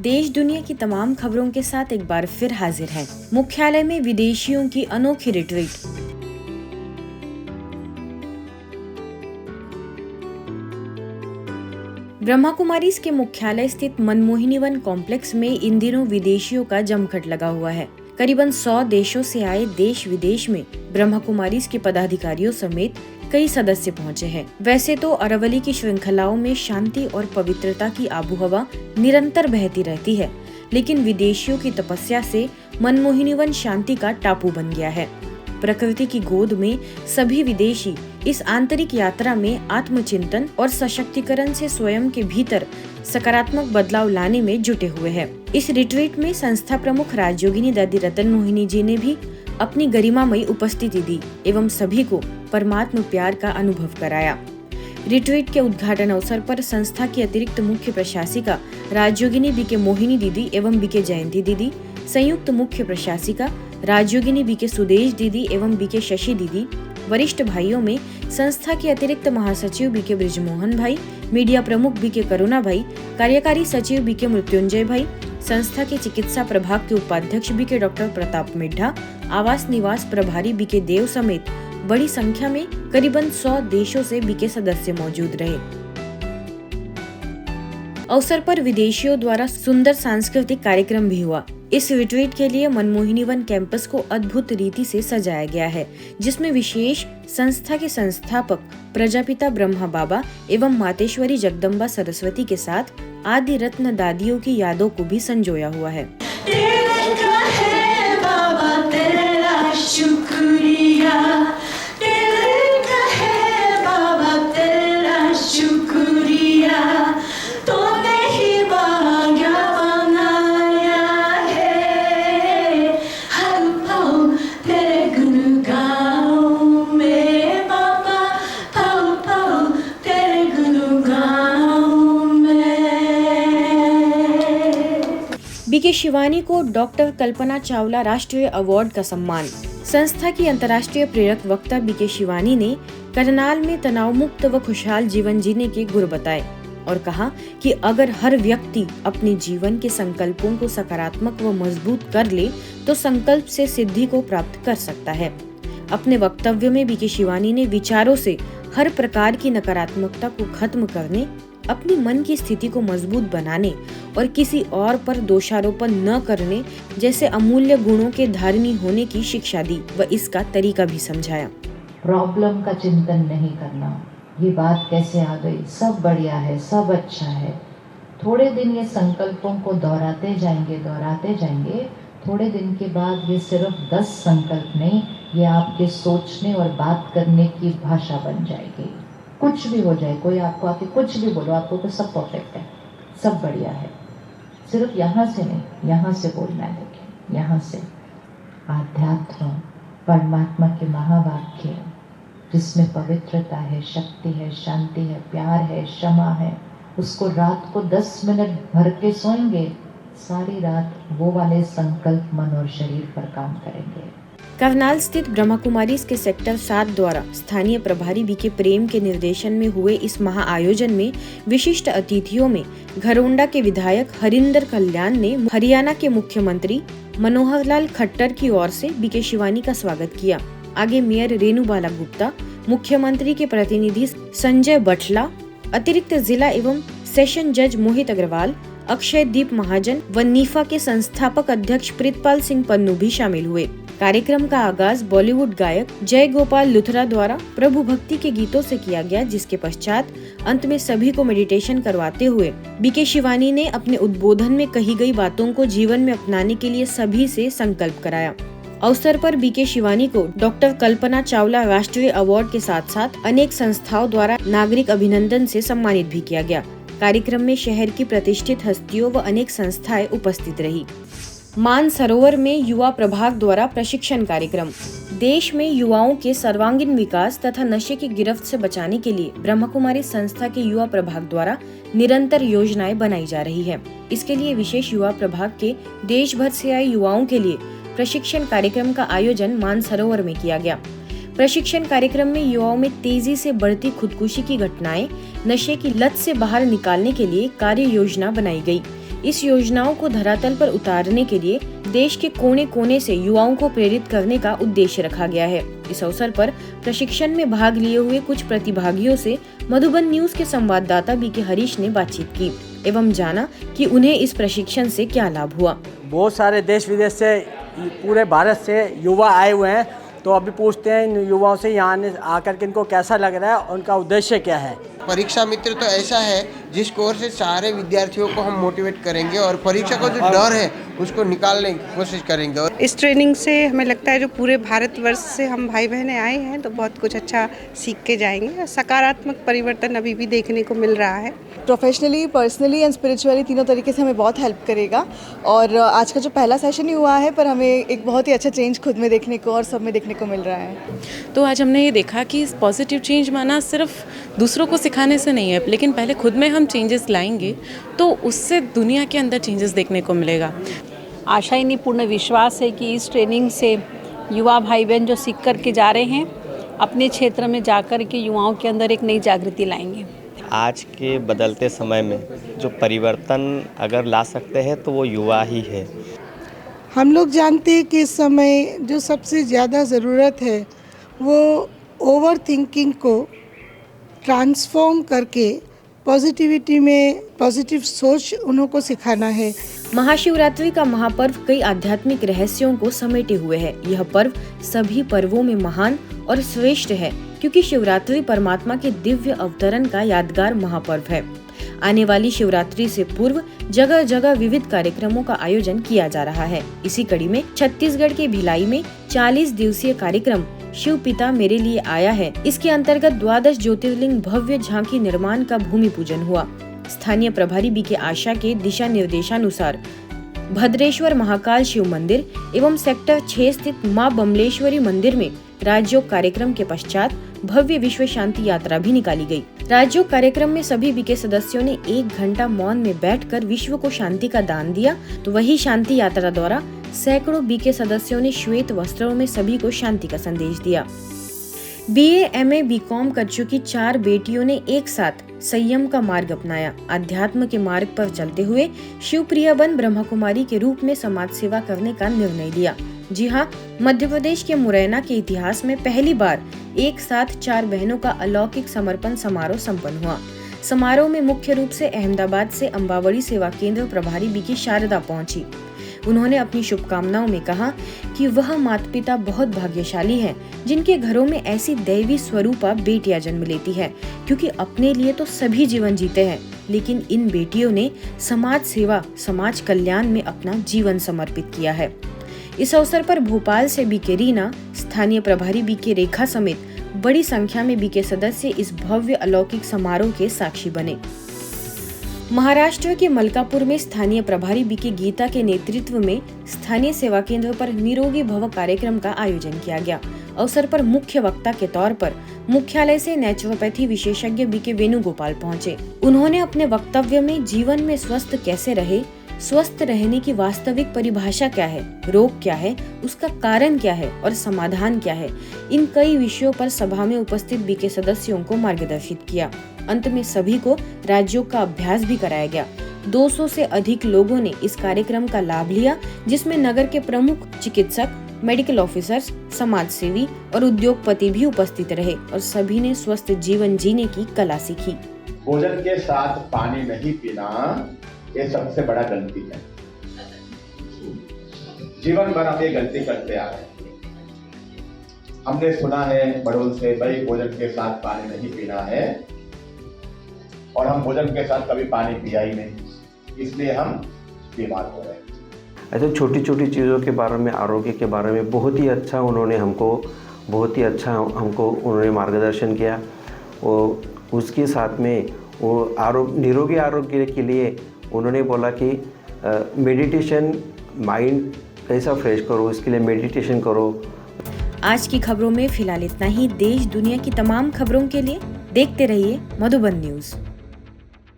देश दुनिया की तमाम खबरों के साथ एक बार फिर हाजिर है। मुख्यालय में विदेशियों की अनोखी रिट्रीट। ब्रह्मा कुमारीज के मुख्यालय स्थित मनमोहिनी वन कॉम्प्लेक्स में इन दिनों विदेशियों का जमघट लगा हुआ है। करीबन 100 देशों से आए देश विदेश में ब्रह्मा कुमारीज के पदाधिकारियों समेत कई सदस्य पहुंचे हैं। वैसे तो अरावली की श्रृंखलाओं में शांति और पवित्रता की आबोहवा निरंतर बहती रहती है, लेकिन विदेशियों की तपस्या से मनमोहिनी वन शांति का टापू बन गया है। प्रकृति की गोद में सभी विदेशी इस आंतरिक यात्रा में आत्मचिंतन और सशक्तिकरण से स्वयं के भीतर सकारात्मक बदलाव लाने में जुटे हुए हैं। इस रिट्रीट में संस्था प्रमुख राजयोगिनी दादी रतन मोहिनी जी ने भी अपनी गरिमामयी उपस्थिति दी एवं सभी को परमात्म प्यार का अनुभव कराया। रिट्रीट के उद्घाटन अवसर पर संस्था की अतिरिक्त मुख्य प्रशासिका राजयोगिनी बीके मोहिनी दीदी एवं बीके जयंती दीदी, संयुक्त मुख्य प्रशासिका राजयोगिनी बीके सुदेश दीदी एवं बीके शशि दीदी, वरिष्ठ भाइयों में संस्था के अतिरिक्त महासचिव बीके ब्रिजमोहन भाई, मीडिया प्रमुख बीके करुणा भाई, कार्यकारी सचिव बीके मृत्युंजय भाई, संस्था के चिकित्सा प्रभाग के उपाध्यक्ष बीके डॉक्टर प्रताप मिड्ढा, आवास निवास प्रभारी बीके देव समेत बड़ी संख्या में करीबन 100 देशों से बीके सदस्य मौजूद रहे। अवसर पर विदेशियों द्वारा सुंदर सांस्कृतिक कार्यक्रम भी हुआ। इस रिट्रीट के लिए मनमोहिनी वन कैंपस को अद्भुत रीति से सजाया गया है, जिसमें विशेष संस्था के संस्थापक प्रजापिता ब्रह्मा बाबा एवं मातेश्वरी जगदम्बा सरस्वती के साथ आदि रत्न दादियों की यादों को भी संजोया हुआ है। बीके शिवानी को डॉक्टर कल्पना चावला राष्ट्रीय अवार्ड का सम्मान। संस्था की अंतर्राष्ट्रीय प्रेरक वक्ता बीके शिवानी ने करनाल में तनाव मुक्त व खुशहाल जीवन जीने के गुर बताए और कहा कि अगर हर व्यक्ति अपने जीवन के संकल्पों को सकारात्मक व मजबूत कर ले तो संकल्प से सिद्धि को प्राप्त कर सकता है। अपने वक्तव्य में बीके शिवानी ने विचारों से हर प्रकार की नकारात्मकता को खत्म करने, अपनी मन की स्थिति को मजबूत बनाने और किसी और पर दोषारोपण न करने जैसे अमूल्य गुणों के धारिणी होने की शिक्षा दी व इसका तरीका भी समझाया। प्रॉब्लम का चिंतन नहीं करना, ये बात कैसे आ गई, सब बढ़िया है, सब अच्छा है। थोड़े दिन ये संकल्पों को दोहराते जाएंगे, थोड़े दिन के बाद ये सिर्फ 10 संकल्प नहीं, ये आपके सोचने और बात करने की भाषा बन जाएगी। कुछ भी हो जाए, कोई आपको आके कुछ भी बोलो, आपको तो सब परफेक्ट है, सब बढ़िया है। सिर्फ यहाँ से नहीं, यहाँ से बोलना है। देखिए, यहाँ से आध्यात्म परमात्मा के महावाक्य जिसमें पवित्रता है, शक्ति है, शांति है, प्यार है, क्षमा है, उसको रात को 10 मिनट भर के सोएंगे, सारी रात वो वाले संकल्प मन और शरीर पर काम करेंगे। करनाल स्थित ब्रह्मा कुमारीज के सेक्टर 7 द्वारा स्थानीय प्रभारी बीके प्रेम के निर्देशन में हुए इस महाआयोजन में विशिष्ट अतिथियों में घरोंडा के विधायक हरिंदर कल्याण ने हरियाणा के मुख्यमंत्री मनोहर लाल खट्टर की ओर से बीके शिवानी का स्वागत किया। आगे मेयर रेणु बाला गुप्ता, मुख्यमंत्री के प्रतिनिधि संजय बठला, अतिरिक्त जिला एवं सेशन जज मोहित अग्रवाल, अक्षय दीप महाजन व नीफा के संस्थापक अध्यक्ष प्रीतपाल सिंह पन्नू भी शामिल हुए। कार्यक्रम का आगाज बॉलीवुड गायक जय गोपाल लुथरा द्वारा प्रभु भक्ति के गीतों से किया गया, जिसके पश्चात अंत में सभी को मेडिटेशन करवाते हुए बीके शिवानी ने अपने उद्बोधन में कही गई बातों को जीवन में अपनाने के लिए सभी से संकल्प कराया। अवसर पर बीके शिवानी को डॉक्टर कल्पना चावला राष्ट्रीय अवार्ड के साथ साथ अनेक संस्थाओं द्वारा नागरिक अभिनंदन से सम्मानित भी किया गया। कार्यक्रम में शहर की प्रतिष्ठित हस्तियों व अनेक संस्थाएं उपस्थित रही। मानसरोवर में युवा प्रभाग द्वारा प्रशिक्षण कार्यक्रम। देश में युवाओं के सर्वांगीण विकास तथा नशे की गिरफ्त से बचाने के लिए ब्रह्मा कुमारी संस्था के युवा प्रभाग द्वारा निरंतर योजनाएं बनाई जा रही है। इसके लिए विशेष युवा प्रभाग के देश भर से आए युवाओं के लिए प्रशिक्षण कार्यक्रम का आयोजन मानसरोवर में किया गया। प्रशिक्षण कार्यक्रम में युवाओं में तेजी से बढ़ती खुदकुशी की घटनाएं, नशे की लत से बाहर निकालने के लिए कार्य योजना बनाई गई। इस योजनाओं को धरातल पर उतारने के लिए देश के कोने कोने से युवाओं को प्रेरित करने का उद्देश्य रखा गया है। इस अवसर पर प्रशिक्षण में भाग लिए हुए कुछ प्रतिभागियों से मधुबन न्यूज के संवाददाता बीके हरीश ने बातचीत की एवं जाना कि उन्हें इस प्रशिक्षण से क्या लाभ हुआ। बहुत सारे देश विदेश से, पूरे भारत से युवा आए हुए हैं, तो अभी पूछते हैं इन युवाओं से यहाँ आकर के इनको कैसा लग रहा है और उनका उद्देश्य क्या है। परीक्षा मित्र तो ऐसा है जिस कोर्स से सारे विद्यार्थियों को हम मोटिवेट करेंगे और परीक्षा का जो डर है उसको निकालने की कोशिश करेंगे। और इस ट्रेनिंग से हमें लगता है जो पूरे भारतवर्ष से हम भाई बहनें आए हैं तो बहुत कुछ अच्छा सीख के जाएंगे। सकारात्मक परिवर्तन अभी भी देखने को मिल रहा है। प्रोफेशनली, पर्सनली एंड स्पिरिचुअली तीनों तरीके से हमें बहुत हेल्प करेगा। और आज का जो पहला सेशन ही हुआ है पर हमें एक बहुत ही अच्छा चेंज खुद में देखने को और सब में देखने को मिल रहा है। तो आज हमने ये देखा कि पॉजिटिव चेंज माना सिर्फ दूसरों को सिखाने से नहीं है, लेकिन पहले खुद में हम चेंजेस लाएंगे तो उससे दुनिया के अंदर चेंजेस देखने को मिलेगा। आशा ही नहीं, पूर्ण विश्वास है कि इस ट्रेनिंग से युवा भाई बहन जो सीख कर के जा रहे हैं अपने क्षेत्र में जाकर के युवाओं के अंदर एक नई जागृति लाएंगे। आज के बदलते समय में जो परिवर्तन अगर ला सकते हैं तो वो युवा ही है। हम लोग जानते हैं कि इस समय जो सबसे ज़्यादा ज़रूरत है वो ओवर थिंकिंग को ट्रांसफॉर्म करके पॉजिटिविटी में पॉजिटिव सोच उन्हों को सिखाना है। महाशिवरात्रि का महापर्व कई आध्यात्मिक रहस्यों को समेटे हुए है। यह पर्व सभी पर्वों में महान और श्रेष्ठ है क्योंकि शिवरात्रि परमात्मा के दिव्य अवतरण का यादगार महापर्व है। आने वाली शिवरात्रि से पूर्व जगह जगह विविध कार्यक्रमों का आयोजन किया जा रहा है। इसी कड़ी में छत्तीसगढ़ के भिलाई में 40 दिवसीय कार्यक्रम शिव पिता मेरे लिए आया है। इसके अंतर्गत 12 ज्योतिर्लिंग भव्य झांकी निर्माण का भूमि पूजन हुआ। स्थानीय प्रभारी बीके आशा के दिशा निर्देशानुसार भद्रेश्वर महाकाल शिव मंदिर एवं सेक्टर 6 स्थित मां बमलेश्वरी मंदिर में राजयोग कार्यक्रम के पश्चात भव्य विश्व शांति यात्रा भी निकाली गई। राजयोग कार्यक्रम में सभी बीके सदस्यों ने 1 घंटा मौन में बैठकर विश्व को शांति का दान दिया, तो वही शांति यात्रा द्वारा सैकड़ों बीके सदस्यों ने श्वेत वस्त्रों में सभी को शांति का संदेश दिया। BA, MA, BCom कर चुकी 4 बेटियों ने एक साथ संयम का मार्ग अपनाया। अध्यात्म के मार्ग पर चलते हुए शिवप्रिया बन ब्रह्मा कुमारी के रूप में समाज सेवा करने का निर्णय लिया। जी हाँ, मध्य प्रदेश के मुरैना के इतिहास में पहली बार एक साथ 4 बहनों का अलौकिक समर्पण समारोह संपन्न हुआ। समारोह में मुख्य रूप से अहमदाबाद से अम्बावड़ी सेवा केंद्र प्रभारी बीकी शारदा पहुंची। उन्होंने अपनी शुभकामनाओं में कहा कि वह माता पिता बहुत भाग्यशाली हैं जिनके घरों में ऐसी दैवी स्वरूपा बेटियां जन्म लेती है, क्योंकि अपने लिए तो सभी जीवन जीते हैं, लेकिन इन बेटियों ने समाज सेवा, समाज कल्याण में अपना जीवन समर्पित किया है। इस अवसर पर भोपाल से बीके रीना, स्थानीय प्रभारी बीके रेखा समेत बड़ी संख्या में बीके सदस्य इस भव्य अलौकिक समारोह के साक्षी बने। महाराष्ट्र के मलकापुर में स्थानीय प्रभारी बीके गीता के नेतृत्व में स्थानीय सेवा केंद्र पर निरोगी भव कार्यक्रम का आयोजन किया गया। अवसर पर मुख्य वक्ता के तौर पर मुख्यालय से नेचुरोपैथी विशेषज्ञ बीके वेणुगोपाल पहुंचे। उन्होंने अपने वक्तव्य में जीवन में स्वस्थ कैसे रहे, स्वस्थ रहने की वास्तविक परिभाषा क्या है, रोग क्या है, उसका कारण क्या है और समाधान क्या है, इन कई विषयों पर सभा में उपस्थित बीके सदस्यों को मार्गदर्शित किया। अंत में सभी को राजयोग का अभ्यास भी कराया गया। 200 से अधिक लोगों ने इस कार्यक्रम का लाभ लिया, जिसमें नगर के प्रमुख चिकित्सक, मेडिकल ऑफिसर्स, समाज सेवी और उद्योगपति भी उपस्थित रहे और सभी ने स्वस्थ जीवन जीने की कला सीखी। भोजन के साथ पानी नहीं पीना ये सबसे बड़ा गलती है। जीवन भर हम ये गलती करते आ रहे हैं। हमने सुना है बड़ों से, भाई भोजन के साथ पानी नहीं पीना है, और हम भोजन के साथ कभी पानी पिया ही नहीं, इसलिए हम बीमार हो रहे हैं। ऐसे छोटी छोटी चीज़ों के बारे में, आरोग्य के बारे में बहुत ही अच्छा उन्होंने मार्गदर्शन किया। और उसके साथ में वो निरोगी आरोग्य के लिए उन्होंने बोला कि मेडिटेशन, माइंड कैसा फ्रेश करो, इसके लिए मेडिटेशन करो। आज की खबरों में फिलहाल इतना ही। देश दुनिया की तमाम खबरों के लिए देखते रहिए मधुबन न्यूज।